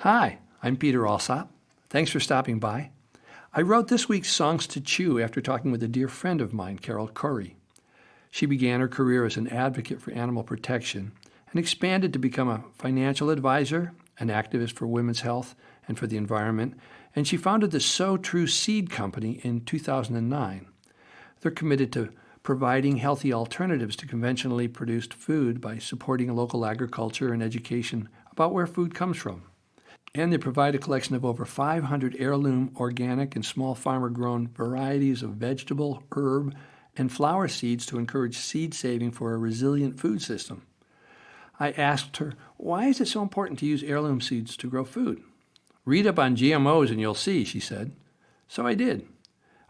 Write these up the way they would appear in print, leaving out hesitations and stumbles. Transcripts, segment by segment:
Hi, I'm Peter Alsop. Thanks for stopping by. I wrote this week's Songs to Chew after talking with a dear friend of mine, Carol Curry. She began her career as an advocate for animal protection and expanded to become a financial advisor, an activist for women's health and for the environment, and she founded the So True Seed Company in 2009. They're committed to providing healthy alternatives to conventionally produced food by supporting local agriculture and education about where food comes from. And they provide a collection of over 500 heirloom, organic, and small farmer-grown varieties of vegetable, herb, and flower seeds to encourage seed saving for a resilient food system. I asked her, why is it so important to use heirloom seeds to grow food? Read up on GMOs and you'll see, she said. So I did.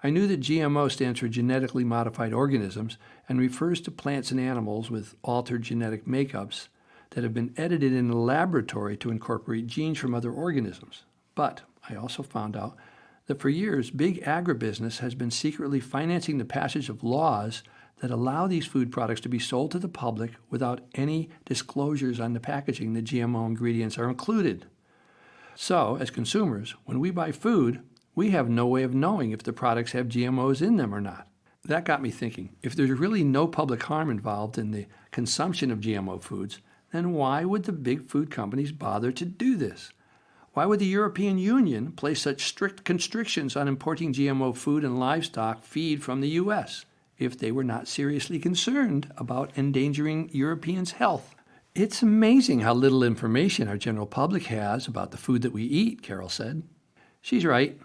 I knew that GMO stands for genetically modified organisms and refers to plants and animals with altered genetic makeups that have been edited in a laboratory to incorporate genes from other organisms. But I also found out that for years, big agribusiness has been secretly financing the passage of laws that allow these food products to be sold to the public without any disclosures on the packaging that GMO ingredients are included. So, as consumers, when we buy food, we have no way of knowing if the products have GMOs in them or not. That got me thinking, if there's really no public harm involved in the consumption of GMO foods, then why would the big food companies bother to do this? Why would the European Union place such strict constrictions on importing GMO food and livestock feed from the U.S. if they were not seriously concerned about endangering Europeans' health? It's amazing how little information our general public has about the food that we eat, Carol said. She's right.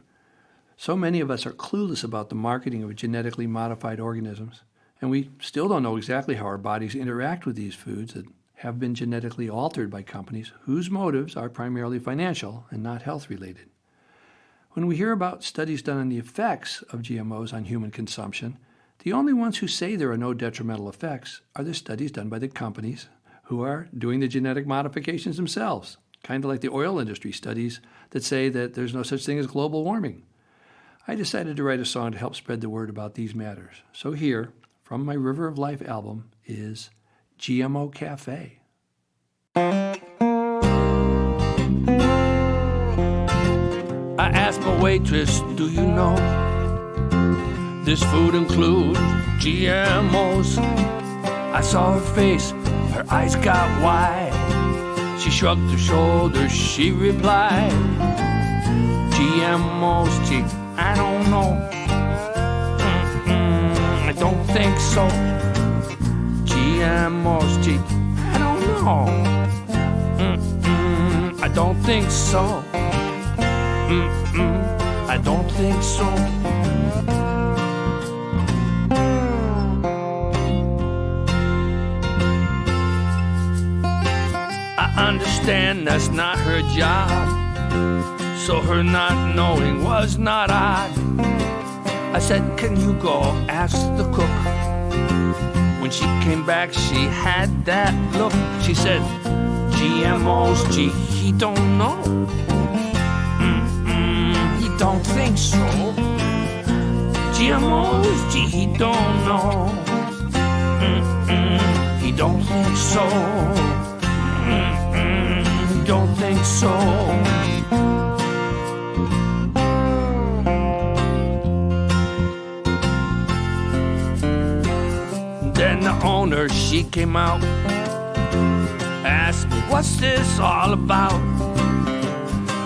So many of us are clueless about the marketing of genetically modified organisms, and we still don't know exactly how our bodies interact with these foods that have been genetically altered by companies whose motives are primarily financial and not health-related. When we hear about studies done on the effects of GMOs on human consumption, the only ones who say there are no detrimental effects are the studies done by the companies who are doing the genetic modifications themselves, kind of like the oil industry studies that say that there's no such thing as global warming. I decided to write a song to help spread the word about these matters. So here, from my River of Life album, is GMO Cafe. I asked my waitress, do you know this food includes GMOs? I saw her face, her eyes got wide. She shrugged her shoulders, she replied, GMOs, gee, I don't know. I don't think so. GMOs, gee, I don't know. I don't think so. I don't think so. I understand that's not her job, so her not knowing was not odd. I said, can you go ask the cook? When she came back, she had that look. She said, GMOs, gee, he don't know. He don't think so. GMOs, gee, he don't know. He don't think so. He don't think so. Then the owner, she came out, asked me, what's this all about?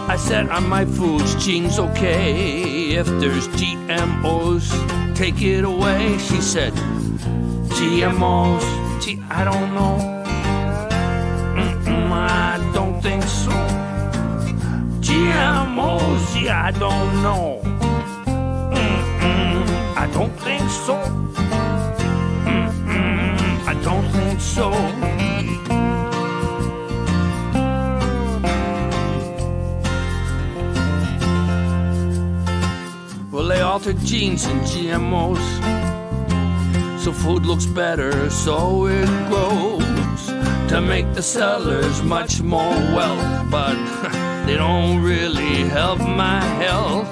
I said, on my foods, genes okay. If there's GMOs, take it away. She said, GMOs, gee, I don't know. I don't think so. GMOs, gee, I don't know. I don't think so. I don't think so. Well, they altered genes in GMOs, so food looks better, so it grows, to make the sellers much more wealth. But they don't really help my health.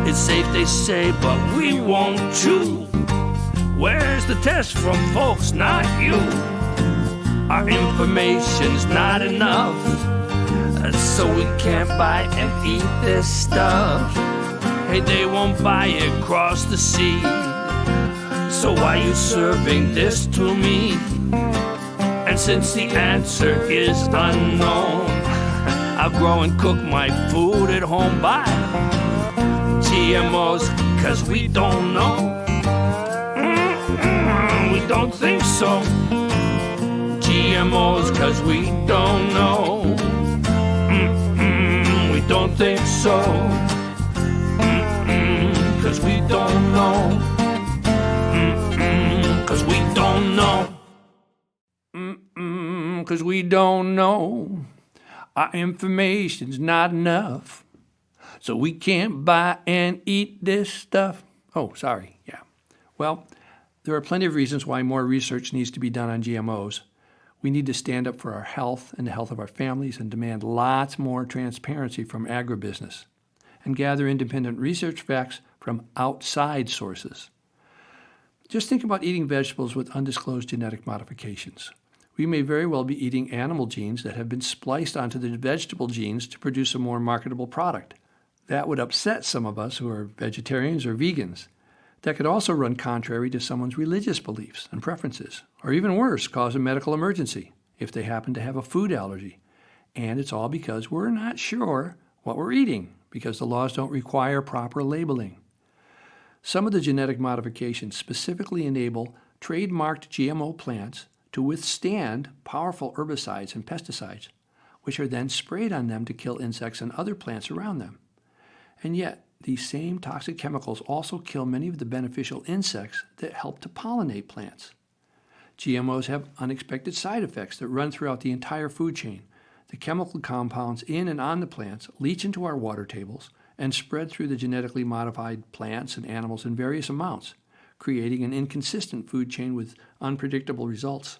It's safe, they say, but we won't chew. Where's the test from folks, not you? Our information's not enough. so we can't buy and eat this stuff. Hey, they won't buy it across the sea. So why you serving this to me? And since the answer is unknown, I'll grow and cook my food at home by GMOs, cause we don't know. We don't think so. GMOs, cause we don't know. We don't think so. Cause we don't know. Cause we don't know. Cause we don't know. Our information's not enough. So we can't buy and eat this stuff. Oh, sorry. Yeah. Well, there are plenty of reasons why more research needs to be done on GMOs. We need to stand up for our health and the health of our families and demand lots more transparency from agribusiness and gather independent research facts from outside sources. Just think about eating vegetables with undisclosed genetic modifications. We may very well be eating animal genes that have been spliced onto the vegetable genes to produce a more marketable product. That would upset some of us who are vegetarians or vegans. That could also run contrary to someone's religious beliefs and preferences, or even worse, cause a medical emergency if they happen to have a food allergy. And it's all because we're not sure what we're eating, because the laws don't require proper labeling. Some of the genetic modifications specifically enable trademarked GMO plants to withstand powerful herbicides and pesticides, which are then sprayed on them to kill insects and other plants around them. And yet, these same toxic chemicals also kill many of the beneficial insects that help to pollinate plants. GMOs have unexpected side effects that run throughout the entire food chain. The chemical compounds in and on the plants leach into our water tables and spread through the genetically modified plants and animals in various amounts, creating an inconsistent food chain with unpredictable results.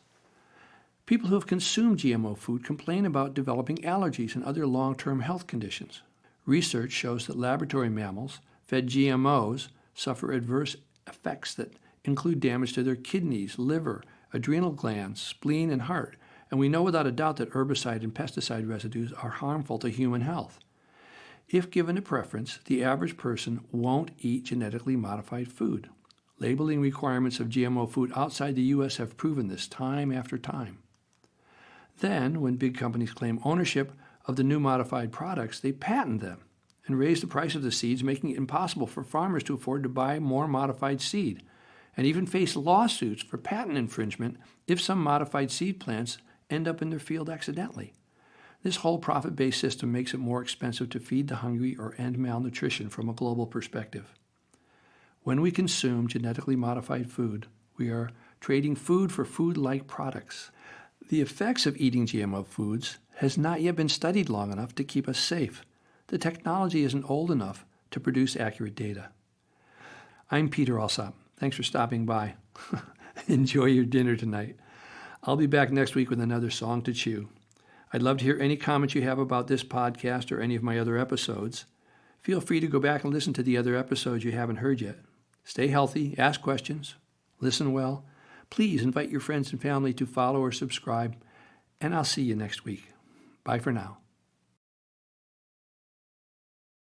People who have consumed GMO food complain about developing allergies and other long-term health conditions. Research shows that laboratory mammals fed GMOs suffer adverse effects that include damage to their kidneys, liver, adrenal glands, spleen, and heart. And we know without a doubt that herbicide and pesticide residues are harmful to human health. If given a preference, the average person won't eat genetically modified food. Labeling requirements of GMO food outside the U.S. have proven this time after time. Then, when big companies claim ownership of the new modified products, they patent them and raise the price of the seeds, making it impossible for farmers to afford to buy more modified seed, and even face lawsuits for patent infringement if some modified seed plants end up in their field accidentally. This whole profit-based system makes it more expensive to feed the hungry or end malnutrition from a global perspective. When we consume genetically modified food, we are trading food for food-like products. The effects of eating GMO foods has not yet been studied long enough to keep us safe. The technology isn't old enough to produce accurate data. I'm Peter Alsop. Thanks for stopping by. Enjoy your dinner tonight. I'll be back next week with another song to chew. I'd love to hear any comments you have about this podcast or any of my other episodes. Feel free to go back and listen to the other episodes you haven't heard yet. Stay healthy, ask questions, listen well. Please invite your friends and family to follow or subscribe, and I'll see you next week. Bye for now.